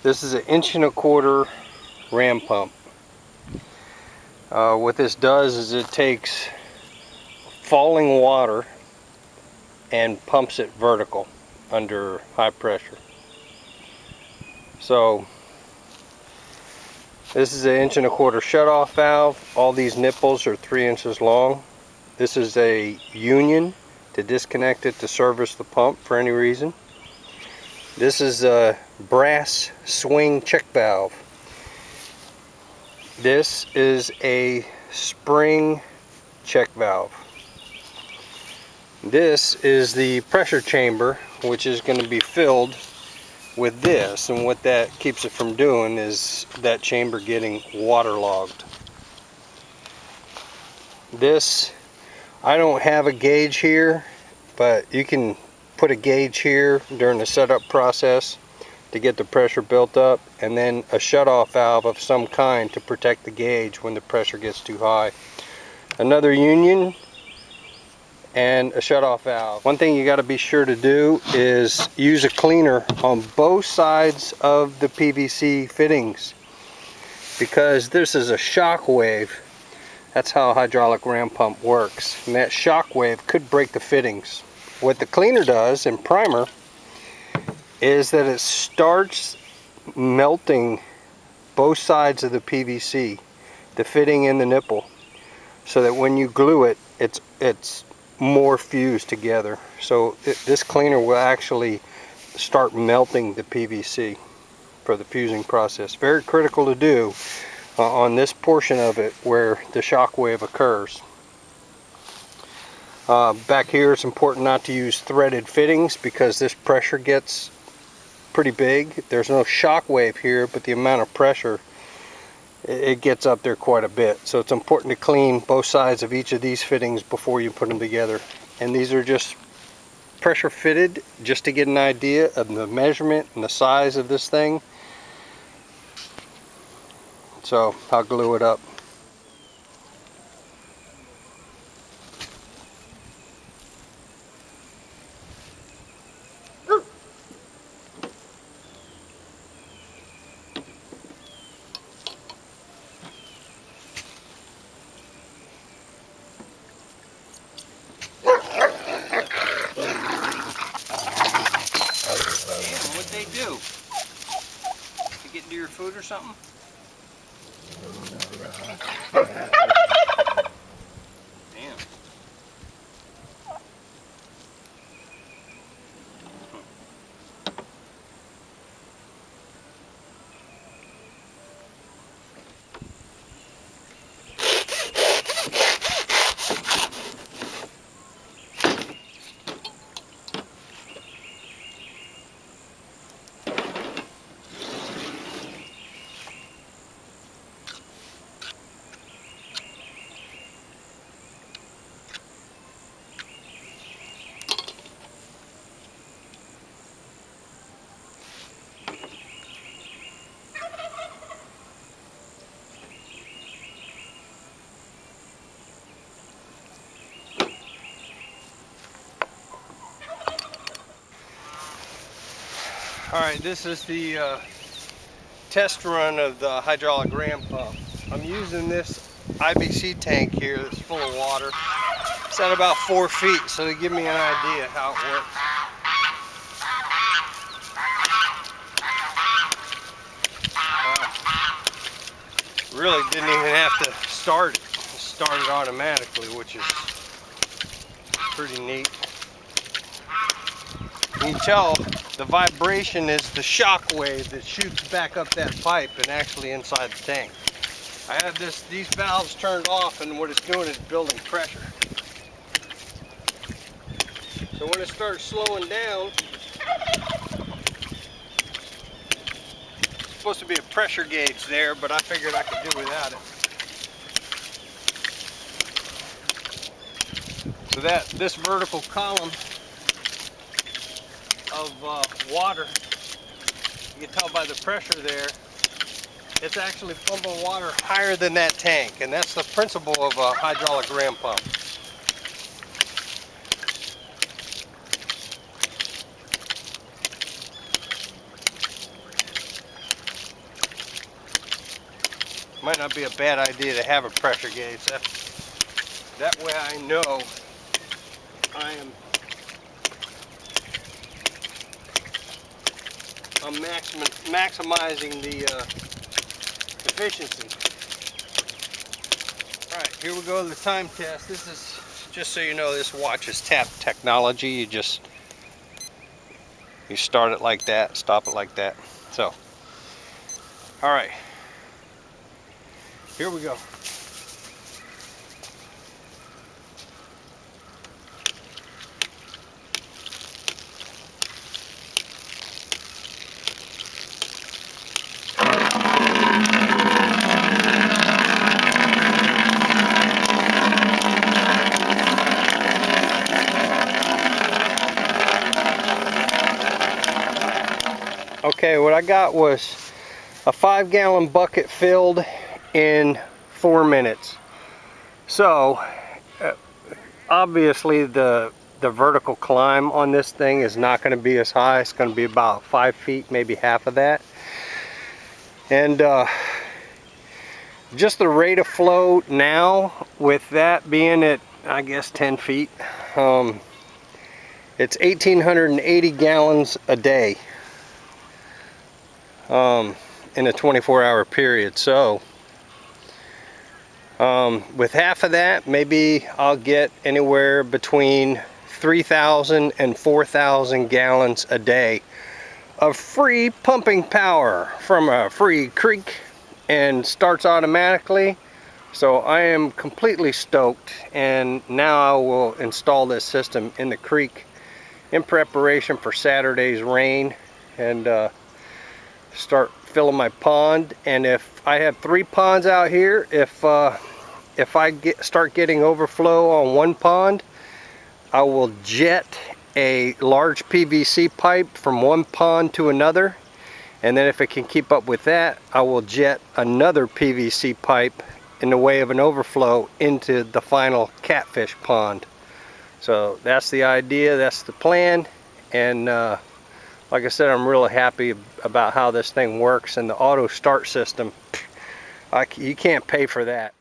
This is an 1.25" ram pump. What this does is it takes falling water and pumps it vertical under high pressure. So this is an 1.25" shutoff valve. All these nipples are 3 inches long. This is a union to disconnect it to service the pump for any reason. This is a brass swing check valve. This is a spring check valve. This is the pressure chamber, which is going to be filled with this, and what that keeps it from doing is that chamber getting waterlogged. This, I don't have a gauge here, but you can put a gauge here during the setup process to get the pressure built up, and then a shutoff valve of some kind to protect the gauge when the pressure gets too high. Another union and a shutoff valve. One thing you got to be sure to do is use a cleaner on both sides of the PVC fittings, because this is a shock wave. That's how a hydraulic ram pump works, and that shock wave could break the fittings. What the cleaner does in primer is that it starts melting both sides of the PVC, the fitting and the nipple, so that when you glue it, it's more fused together. So this cleaner will actually start melting the PVC for the fusing process. Very critical to do on this portion of it where the shock wave occurs. Back here, it's important not to use threaded fittings because this pressure gets pretty big. There's no shock wave here, but the amount of pressure, it gets up there quite a bit. So it's important to clean both sides of each of these fittings before you put them together. And these are just pressure fitted just to get an idea of the measurement and the size of this thing. So I'll glue it up. What'd they do? You get into your food or something? Damn. Alright, this is the test run of the hydraulic ram pump. I'm using this IBC tank here that's full of water. It's at about 4 feet, so to give me an idea how it works. Really didn't even have to start it. It started automatically, which is pretty neat. You can tell the vibration is the shock wave that shoots back up that pipe and actually inside the tank. I have these valves turned off, and what it's doing is building pressure. So when it starts slowing down, it's supposed to be a pressure gauge there, but I figured I could do without it. So this vertical column of water, you can tell by the pressure there, it's actually pumping water higher than that tank, and that's the principle of a hydraulic ram pump. Might not be a bad idea to have a pressure gauge. That way I know I'm maximizing the efficiency. Alright, here we go, the time test. This is, just so you know, this watch is tap technology. You start it like that, stop it like that. So, alright, here we go. Okay, what I got was a 5-gallon bucket filled in 4 minutes. So obviously the vertical climb on this thing is not going to be as high. It's going to be about 5 feet, maybe half of that. And just the rate of flow now, with that being at, I guess, 10 feet, it's 1,880 gallons a day in a 24-hour period. So with half of that, maybe I'll get anywhere between 3,000 and 4,000 gallons a day of free pumping power from a free creek, and starts automatically. So I am completely stoked, and now I will install this system in the creek in preparation for Saturday's rain, and start filling my pond. And if I have 3 ponds out here, if I start getting overflow on one pond, I will jet a large PVC pipe from one pond to another, and then if it can keep up with that, I will jet another PVC pipe in the way of an overflow into the final catfish pond. So that's the idea, that's the plan, and like I said, I'm really happy about how this thing works, and the auto start system, you can't pay for that.